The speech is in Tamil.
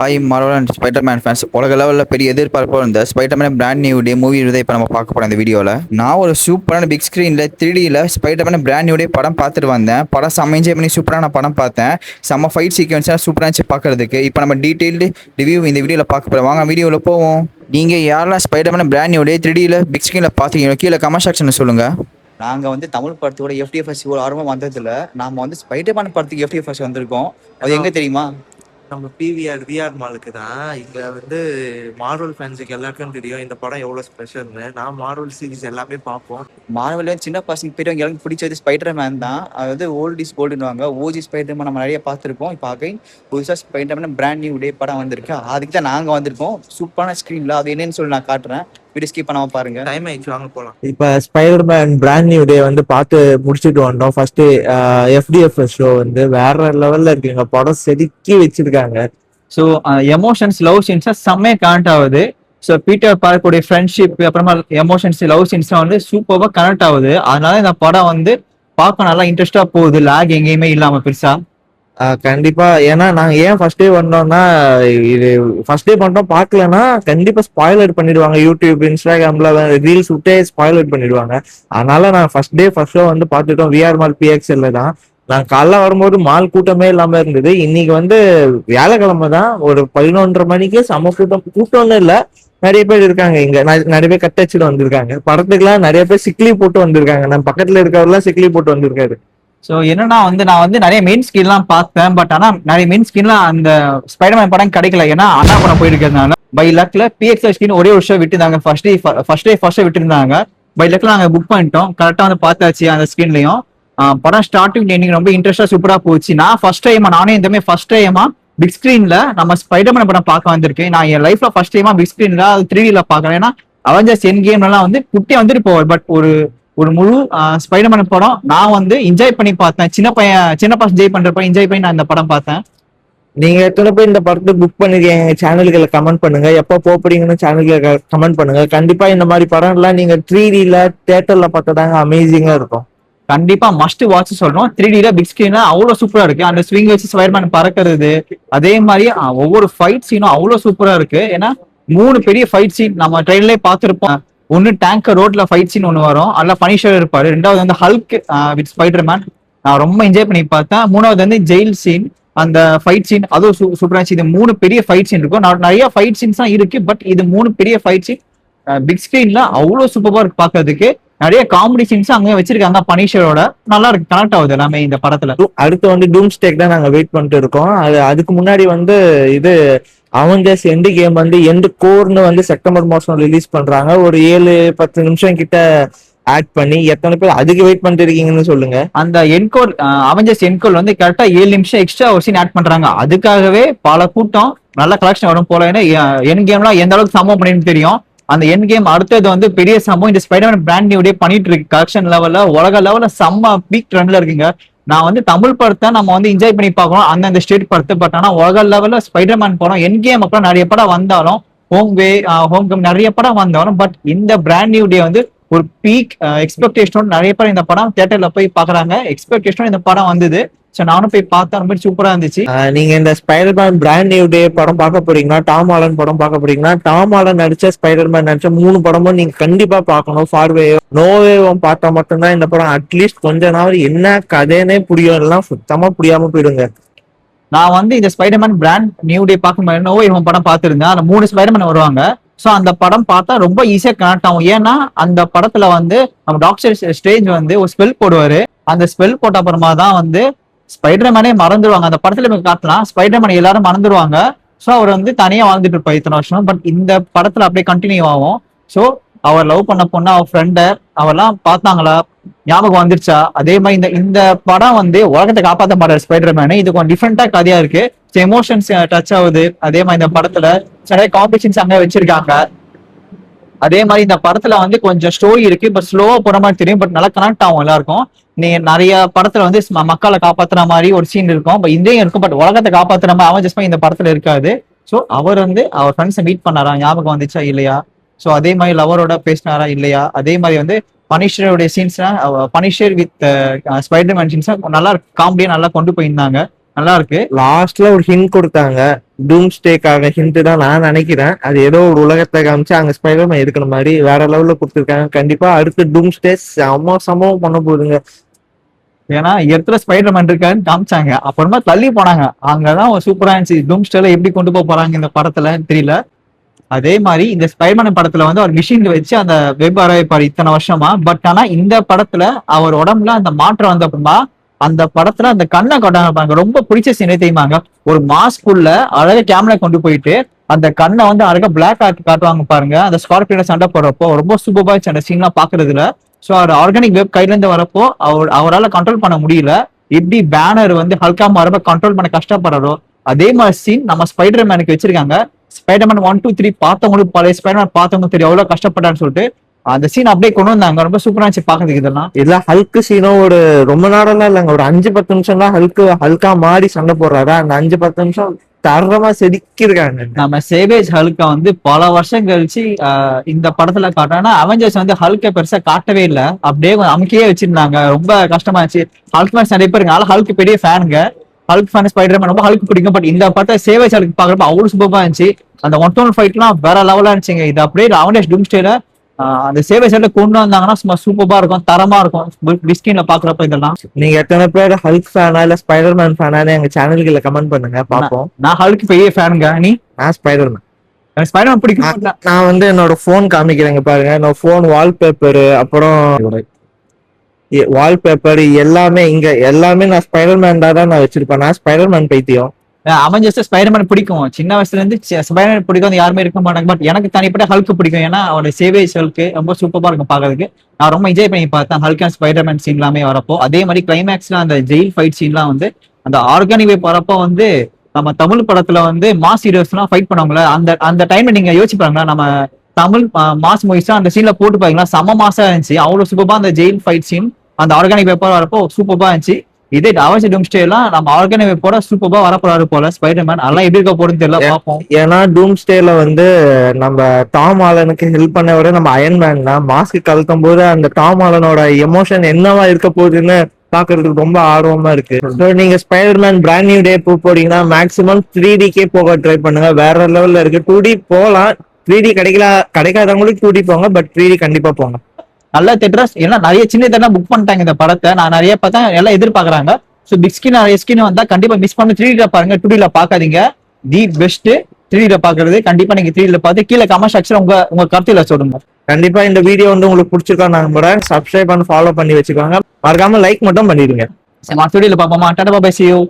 Hi Marvel and Spiderman fans, உலக லெவலில் பெரிய எதிர்பார்ப்போடு இருந்த Spiderman brand new day movie இதை இப்போ நம்ம பார்க்க போகிறோம். இந்த வீடியோவில் நான் ஒரு சூப்பரான பிக் ஸ்க்ரீனில் 3Dயில் ஸ்பைடர்மேன் பிராண்ட் நியூ டே படம் பார்த்துட்டு வந்தேன். படம் செம்ம என்ஜாய் பண்ணி சூப்பரான படம் பார்த்தேன். செம்ம ஃபைட் சீக்வன்ஸாக சூப்பராக இருந்துச்சு பார்க்குறதுக்கு. இப்போ நம்ம டீட்டெயில்டு ரிவ்யூ இந்த வீடியோவில் பார்க்க போகிறோம். வாங்க வீடியோவில் போவோம். நீங்கள் யாரெல்லாம் Spiderman brand new day 3Dயில் big ஸ்க்ரீனில் பார்த்தீங்களோ கீழே கமெண்ட் செக்ஷனில் சொல்லுங்கள். நாங்கள் வந்து தமிழ் படத்தோட FTFS ஒரு ஆர்வம் வந்ததில்லை. நாம் வந்து ஸ்பைடர்மேன் படத்துக்கு FTFS வந்திருக்கோம். அது எங்கே தெரியுமா? நம்ம விஆர் மாலுக்கு தான். இங்க வந்து மார்வல் ஃபேன்ஸுக்கு எல்லாருக்கும் தெரியும் இந்த படம் எவ்வளவு ஸ்பெஷல்னு. நான் மார்வல் சீரிஸ் எல்லாமே பார்ப்போம். மார்வல் சின்ன பசங்க பெரியவங்க எல்லாருக்கும் பிடிச்சது ஸ்பைடர்மேன் தான். அதாவது ஓல்ட் இஸ் கோல்டுன்னுவாங்க. ஓஜி ஸ்பைடர்மேன் நம்ம நிறைய பார்த்துருக்கோம். இப்போ அகைன் புதுசாக ஸ்பைடர்மேன் பிராண்ட் நியூ டே படம் வந்திருக்கு. அதுக்கு தான் நாங்கள் வந்திருக்கோம். சூப்பரான ஸ்க்ரீனில் அது என்னன்னு சொல்லி நான் காட்டுறேன். வீடியோ ஸ்கிப் பண்ணாம பாருங்க. டைம் ஆயிடுச்சு, வாங்க போலாம். இப்ப ஸ்பைடர்மேன் பிராண்ட் நியூ டே வந்து பார்த்து முடிச்சுட்டு வந்தோம். ஃபர்ஸ்ட் FDFS ஷோ வந்து வேற லெவல்ல இருக்குங்க. படம் செதுக்கி வச்சிருக்காங்க. ஸோ எமோஷன்ஸ் லவ் சீன்ஸா செம்மையா கனெக்ட் ஆகுது. ஸோ பீட்டர் பார்க்கக்கூடிய ஃப்ரெண்ட்ஷிப் அப்புறமா எமோஷன்ஸ் லவ் சீன்ஸ்லாம் வந்து சூப்பராக கனெக்ட் ஆகுது. அதனால இந்த படம் வந்து பார்க்க நல்லா இன்ட்ரெஸ்டா போகுது, லேக் எங்கேயுமே இல்லாம பெருசா. கண்டிப்பா. ஏன்னா நாங்க ஏன் ஃபர்ஸ்ட் டே வந்தோம்னா, இது ஃபர்ஸ்ட் டே பண்ணோம் பார்க்கலன்னா கண்டிப்பா ஸ்பாயிலர் பண்ணிடுவாங்க. யூடியூப் இன்ஸ்டாகிராம்ல ரீல்ஸ் விட்டே ஸ்பாயிலர் பண்ணிடுவாங்க. அதனால நான் ஃபர்ஸ்ட் டே ஃபர்ஸ்ட் ஷோ வந்து பார்த்துட்டோம். விஆர் மால் PXL தான். நான் காலைல வரும்போது மால் கூட்டமே இல்லாம இருந்தது. இன்னைக்கு வந்து வியாழக்கிழமை தான். ஒரு 11:30 மணிக்கு செம கூட்டம்னு இல்ல, நிறைய பேர் இருக்காங்க. இங்க நிறைய பேர் கட்டச்சிட்டு வந்திருக்காங்க. படத்துக்குலாம் நிறைய பேர் சிக்லி போட்டு வந்திருக்காங்க. நம்ம பக்கத்துல இருக்கவர்லாம் சிக்லி போட்டு வந்திருக்காரு. ஸோ என்னன்னா வந்து நான் வந்து நிறைய மெயின் ஸ்கிரீன்லாம் பார்த்தேன். பட் ஆனால் நிறைய மெயின் ஸ்கிரீன்லாம் அந்த ஸ்பைடர்மேன் படம் கிடைக்கல. ஏன்னா அண்ணா படம் போயிருக்கிறதுனால பை லக்ல PXL ஸ்கிரீன் ஒரே ஒரு ஷோ விட்டுருந்தாங்க. ஃபர்ஸ்ட் ஷோ விட்டுருந்தாங்க. பை லக்ல நாங்கள் புக் பண்ணிட்டோம். கரெக்டாக வந்து பார்த்தாச்சு. அந்த ஸ்கிரீன்லையும் படம் ஸ்டார்டிங் எண்டிங் ரொம்ப இன்ட்ரெஸ்டா சூப்பரா போச்சு. நான் நானே இந்த மாதிரி ஃபர்ஸ்ட் டைமா பிக் ஸ்கிரீன்ல நம்ம ஸ்பைடர்மேன் படம் பார்க்க வந்திருக்கேன். நான் என் லைஃப்ல ஃபர்ஸ்ட் டைமா பிக் ஸ்கிரீன்ல 3Dல பாக்குறேன். ஏன்னா அவெஞ்சர்ஸ் எண்ட் கேம் எல்லாம் வந்து குட்டியா வந்துட்டு போவார். பட் ஒரு முழு ஸ்பைடர்மேன் படம் நான் வந்து என்ஜாய் பண்ணி பார்த்தேன். சின்ன பசங்க என்ஜாய் பண்றப்ப என்ஜாய் பண்ணி நான் இந்த படம் பார்த்தேன். நீங்க எத்தனை பேர் இந்த படத்தை புக் பண்ணிருக்கீங்க? சேனல்களை கமெண்ட் பண்ணுங்க. எப்போ போறீங்கன்னு சேனல்களை கமெண்ட் பண்ணுங்க. கண்டிப்பா இந்த மாதிரி படம் எல்லாம் நீங்க 3Dல தியேட்டர்ல பார்த்ததாங்க அமேசிங்கா இருக்கும். கண்டிப்பா மஸ்ட் வாட்ச் சொல்றோம். 3Dல பிக் ஸ்கிரீன்ல அவ்வளவு சூப்பரா இருக்கு. அந்த ஸ்விங் வச்சு ஸ்பைடர்மேன் பறக்கிறது, அதே மாதிரி ஒவ்வொரு ஃபைட் சீனும் அவ்வளவு சூப்பரா இருக்கு. ஏன்னா 3 பெரிய ஃபைட் சீன் நம்ம ட்ரெயின்லயே பார்த்திருப்போம். ஒன்னு டேங்கர் ரோட்ல ஃபைட் சீன் ஒன்னு வரும், அதுல பனிஷர் இருப்பாரு. ரெண்டாவது வந்து ஹல்க் வித் ஸ்பைடர்மேன், நான் ரொம்ப என்ஜாய் பண்ணி பார்த்தேன். மூணாவது வந்து ஜெயில் சீன், அந்த ஃபைட் சீன் அதுவும் சூப்பரா இருந்துச்சு. இது 3 பெரிய ஃபைட் சீன் இருக்கும். நிறைய ஃபைட் சீன்ஸ் தான் இருக்கு. பட் இது 3 பெரிய ஃபைட் சீன் பிக் ஸ்கிரீன்ல அவ்வளவு சூப்பரா இருக்கு பாக்குறதுக்கு. நிறைய காமெடி சீன்ஸ் அங்கே வச்சிருக்காங்க பனிஷரோட. நல்லா இருக்கு, கனெக்ட் ஆகுது எல்லாமே இந்த படத்துல. அடுத்து வந்து டூம்ஸ்டேக் தான் நாங்க வெயிட் பண்ணிட்டு இருக்கோம். அதுக்கு முன்னாடி வந்து இது அவெஞ்சர்ஸ் எண்ட் கேம் வந்து எண்ட் கோர்னு வந்து செப்டம்பர் மாசம் ரிலீஸ் பண்றாங்க. ஒரு 7-10 நிமிஷம் கிட்ட ஆட் பண்ணி. எத்தனை பேர் அதுக்கு வெயிட் பண்ணிட்டு இருக்கீங்கன்னு சொல்லுங்க. அந்த என்கோர் அவெஞ்சர்ஸ் என்கோர் வந்து கரெக்டா 7 நிமிஷம் எக்ஸ்ட்ரா ஒரு சீன் ஆட் பண்றாங்க. அதுக்காகவே பல கூட்டம் நல்ல கலெக்ஷன் வரும் போல. ஏன்னா என் கேம்லாம் எந்த அளவுக்கு சம்பவம் பண்ணின்னு தெரியும். அந்த என் கேம் அடுத்தது வந்து பெரிய சம்பவம். இந்த ஸ்பைடர்மேன் பிராண்ட் நியூ டே பண்ணிட்டு இருக்கு. கலெக்ஷன் லெவல்ல உலக லெவல்ல செம்ம பீக் ட்ரெண்ட்ல இருக்குங்க. நான் வந்து தமிழ் படத்தை நம்ம வந்து என்ஜாய் பண்ணி பார்க்கணும், அந்த ஸ்டேட் படத்தை. பட் ஆனா உலக லெவல்ல ஸ்பைடர்மேன் படம் என் கேம் அப்புறம் நிறைய படம் வந்தாலும், ஹோம் கம் நிறைய படம் வந்தாலும், பட் இந்த பிராண்ட் நியூ டே வந்து ஒரு பீக் எக்ஸ்பெக்டேஷனோட நிறைய பேர் இந்த படம் தியேட்டர்ல போய் பாக்குறாங்க. எக்ஸ்பெக்டேஷனோட இந்த படம் வந்தது. சோ நானும் போய் பார்த்தேன், ரொம்ப சூப்பரா இருந்துச்சு. நீங்க இந்த ஸ்பைடர்மேன் பிராண்ட் நியூ டே படம் பார்க்க போறீங்கன்னா, டாம் ஹாலண்ட் படம் பார்க்க போறீங்கன்னா, டாம் ஹாலண்ட் நடிச்ச ஸ்பைடர்மேன் நடிச்ச 3 படமும் நீங்க கண்டிப்பா பார்க்கணும். நோவேவும் பார்த்தா மட்டும்தான் இந்த படம் அட்லீஸ்ட் கொஞ்ச நாள் என்ன கதைன்னே புரியும். எல்லாம் சுத்தமா புரியாம போயிடுங்க. நான் வந்து இந்த ஸ்பைடர்மேன் பிராண்ட் நியூ டே பார்க்கும்போது நோவே படம் பார்த்திருந்தேன். அந்த 3 ஸ்பைடர்மேன் வருவாங்க. ஸோ அந்த படம் பார்த்தா ரொம்ப ஈஸியா கனெக்ட் ஆகும். ஏன்னா அந்த படத்துல வந்து நம்ம டாக்டர் ஸ்ட்ரேஞ்ச் வந்து ஒரு ஸ்பெல் போடுவாரு. அந்த ஸ்பெல் போட்ட அப்புறமா தான் வந்து ஸ்பைடர்மேனே மறந்துடுவாங்க. அந்த படத்துல காட்டலாம், ஸ்பைடர்மேன் எல்லாரும் மறந்துடுவாங்க. ஸோ அவர் வந்து தனியா வாழ்ந்துட்டு இருப்பார் இத்தனை வருஷம். பட் இந்த படத்துல அப்படியே கண்டினியூ ஆகும். ஸோ அவர் லவ் பண்ண பொண்ணு, அவர் ஃப்ரெண்ட அவெல்லாம் பார்த்தாங்களா, ஞாபகம் வந்துருச்சா? அதே மாதிரி இந்த படம் வந்து உலகத்தை காப்பாற்ற மாட்டார் ஸ்பைடர்மேனு. இது கொஞ்சம் டிஃப்ரெண்டா கதையா இருக்கு. எமோஷன்ஸ் டச் ஆகுது. அதே மாதிரி இந்த படத்துல நிறைய காம்படிஷன்ஸ் அங்க வச்சிருக்காங்க. அதே மாதிரி இந்த படத்துல வந்து கொஞ்சம் ஸ்டோரி இருக்கு. பட் ஸ்லோவா போற மாதிரி தெரியும். பட் நல்லா கனெக்ட் ஆகும் எல்லாருக்கும். நீங்க நிறைய படத்துல வந்து மக்களை காப்பாத்துற மாதிரி ஒரு சீன் இருக்கும், பட் இதையும் இருக்கும். பட் உலகத்தை காப்பாத்துற மாதிரி அவன் இந்த படத்துல இருக்காது. ஸோ அவர் வந்து அவர் ஃப்ரெண்ட்ஸை மீட் பண்ணாரா, ஞாபகம் வந்துச்சா இல்லையா? ஸோ அதே மாதிரி லவரோட பேசினாரா இல்லையா? அதே மாதிரி வந்து பனிஷருடைய scenes, Punisher with Spiderman scenes நல்லா காமெடியா நல்லா கொண்டு போயிருந்தாங்க. நல்லா இருக்கு. லாஸ்ட்ல ஒரு ஹிண்ட் கொடுத்தாங்க, டூம்ஸ்டேக்காக ஹிண்ட் தான் நான் நினைக்கிறேன். அது ஏதோ ஒரு உலகத்தை காமிச்சு அங்க ஸ்பைடர்மேன் இருக்கிற மாதிரி வேற லெவல்ல கொடுத்துருக்காங்க. கண்டிப்பா அடுத்து டூம்ஸ்டே சம்பவம் பண்ண போகுதுங்க. ஏன்னா எர்த்ல ஸ்பைடர்மேன் இருக்கான்னு காமிச்சாங்க, அப்புறமா தள்ளி போனாங்க. அங்கதான் சூப்பரா இருந்துச்சு. டூம்ஸ்டேல எப்படி கொண்டு போக போறாங்க இந்த படத்துல தெரியல. அதே மாதிரி இந்த ஸ்பைடர்மேன் படத்துல வந்து அவர் மிஷின் வச்சு அந்த வெப் ஆராய்ப்பாரு இத்தனை வருஷமா. பட் ஆனா இந்த படத்துல அவர் உடம்புல அந்த மாற்றம் வந்த அப்புறமா அந்த படத்துல அந்த கண்ணை கொண்டாங்க. ரொம்ப பிடிச்ச சீனே தெரியுமாங்க, ஒரு மாஸ்க்குள்ள அழகா கேமரா கொண்டு போயிட்டு அந்த கண்ணை வந்து அழகா பிளாக் ஆக்கி காட்டுவாங்க பாருங்க. அந்த ஸ்கார்பியோட சண்டை போடுறப்போ ரொம்ப சூப்பரா இருந்துச்சு அந்த சீன்லாம் பாக்குறதுல. ஸோ அவர் ஆர்கானிக் வெப் கையில இருந்து வரப்போ அவரால் கண்ட்ரோல் பண்ண முடியல. எப்படி பேனர் வந்து ஹல்கா மாறப்ப கண்ட்ரோல் பண்ண கஷ்டப்படுறோ அதே மாதிரி சீன் நம்ம ஸ்பைடர்மேனுக்கு வச்சிருக்காங்க. ஸ்பைடர்மேன் 1, 2, 3 பார்த்தவங்களுக்கு, பழைய ஸ்பைடர்மேன் பார்த்தவங்க தெரியும் எவ்வளவு கஷ்டப்பட்டான்னு சொல்லிட்டு அந்த சீன் அப்படியே கொண்டு வந்தாங்க. ரொம்ப சூப்பரா இருந்துச்சு பாக்குறதுக்கு இதெல்லாம். இதுல ஹல்க் சீனோ ஒரு ரொம்ப நேரம்லாம் இல்லைங்க, ஒரு 5-10 நிமிஷம் தான் ஹல்கா மாறி சண்டை போடுறாரா. அந்த 5-10 நிமிஷம் தரமா செதுக்கிருக்காங்க. நம்ம சேவேஜ் ஹல்கை வந்து பல வருஷம் கழிச்சு இந்த படத்துல காட்டுறாங்கன்னா, அவெஞ்சர்ஸ் வந்து ஹல்கை பெருசா காட்டவே இல்லை, அப்படியே அமுக்கியே வச்சிருந்தாங்க. ரொம்ப கஷ்டமா இருந்துச்சு. ஹல்க் ஃபேன்ஸ் நிறைய பேருங்க, ஹல்க் பெரிய ஃபேனுங்க. ஹல்க் ஃபேன் ஸ்பைடர்மேன் ரொம்ப ஹல்க் பிடிக்கும். பட் இந்த படத்தை சேவேஜ் ஹல்க் பாக்குறப்ப அவ்வளவு சூப்பரா இருந்துச்சு. அந்த 1-to-1 ஃபைட்லாம் வேற லெவலா இருந்துச்சுங்க. இது அப்படியே அவனேஷ் டூம்ஸ்டேல அந்த சேவேஜ் ஹல்க் கொண்டு வந்தாங்கன்னா சும்மா சூப்பரா இருக்கும், தரமா இருக்கும் டிஸ்கின்ல பாக்குறப்ப. இதெல்லாம் நீங்க எத்தனை பேர் ஹல்க் ஃபேனா இல்ல ஸ்பைடர்மேன் ஃபேனானு எங்க சேனல்ல கமெண்ட் பண்ணுங்க, பாப்போம். நான் ஹல்க் பெரிய ஃபேனுங்க. நீ? நான் ஸ்பைடர்மேன். எனக்கு ஸ்பைடர்மேன் பிடிக்கும். நான் வந்து என்னோட போன் காமிக்கிறேங்க பாருங்க. என்னோட போன் வால்பேப்பர், அப்புறம் வால்பேப்பர் எல்லாமே இங்க எல்லாமே நான் ஸ்பைடர்மேன் தான் நான் வச்சிருப்பேன். நான் ஸ்பைடர்மேன் பைத்தியம். அவெஞ்சர்ஸ் ஸ்பைடர்மேன் பிடிக்கும், சின்ன வயசுல இருந்து ஸ்பைடர்மேன் பிடிக்கும் யாருமே இருக்க மாட்டாங்க. பட் எனக்கு தனிப்பட்ட ஹல்க் பிடிக்கும். ஏன்னா அவரோட சேவேஜ் ஹல்க் ரொம்ப சூப்பரா இருக்கும் பாக்குறதுக்கு. நான் ரொம்ப என்ஜாய் பண்ணி பார்த்தேன் ஹல்க் அண்ட் ஸ்பைடர்மேன் சீன் எல்லாமே வரப்போ. அதே மாதிரி கிளைமேக்ஸ்ல அந்த ஜெயில் ஃபைட் சீன்லாம் வந்து அந்த ஆர்கானிக் வேப் வரப்போ வந்து நம்ம தமிழ் படத்துல வந்து மாஸ் ஹீரோஸ் எல்லாம் ஃபைட் பண்ணுவாங்களே, அந்த டைம்ல நீங்க யோசிச்சு பாருங்களா, நம்ம தமிழ் மாஸ் மூவிஸ் அந்த சீன்ல போட்டு பாருங்களா, செம மாசா இருந்துச்சு. அவ்வளவு சூப்பரா அந்த ஜெயில் ஃபைட் சீன் அந்த ஆர்கானிக் வேப்பர் வரப்போ சூப்பரா இருந்துச்சு. இதே அவெஞ்சர்ஸ் டூம்ஸ்டே எல்லாம் நம்ம ஆர்கானிக் வேப்போட சூப்பரா வரப்போறாரு போல ஸ்பைடர்மேன். அதெல்லாம் எப்படி இருக்க போறதுன்னு தெரியல, பார்ப்போம். ஏன்னா டூம்ஸ்டேல வந்து நம்ம டாம் ஆலனுக்கு ஹெல்ப் பண்ண விட நம்ம அயன்மேன் தான். மாஸ்க் கழட்டும் போது அந்த டாம் ஆலனோட எமோஷன் என்னவா இருக்க போகுதுன்னு பாக்குறதுக்கு ரொம்ப ஆர்வமா இருக்கு. நீங்க ஸ்பைடர்மேன் பிராண்ட் நியூ டே போறீங்கன்னா மேக்சிமம் 3Dக்கே போக ட்ரை பண்ணுங்க. வேற லெவல்ல இருக்கு. 2D போகலாம், 3D கிடைக்காதவங்களுக்கு 2D போங்க, பட் 3D கண்டிப்பா போங்க. நல்ல தேட்டர்ஸ் ஏன்னா நிறைய சின்ன தேட்டர் புக் பண்ணிட்டாங்க இந்த படத்தை. நான் நிறைய பார்த்தா எல்லாம் எதிர்பார்க்கறாங்க. ஸோ பிக் ஸ்கிரீன் நிறைய ஸ்கிரீன் வந்தா கண்டிப்பா மிஸ் பண்ணி 3D பாருங்க. 2D பாக்காதீங்க. தி பெஸ்ட் 3D பாக்குறது. கண்டிப்பா நீங்க 3D பார்த்து கீழே கமெண்ட் செக்ஷன் உங்க கருத்துல சொல்லுங்க. கண்டிப்பா இந்த வீடியோ வந்து உங்களுக்கு பிடிச்சிருக்கா நான் நம்புறேன். சப்ஸ்கிரைப் பண்ணி ஃபாலோ பண்ணி வச்சுக்கோங்க. மறக்காம லைக் மட்டும் பண்ணிடுங்க. சரி, மற்ற வீடியோல பாப்போமா. Ta-ta bye, see you.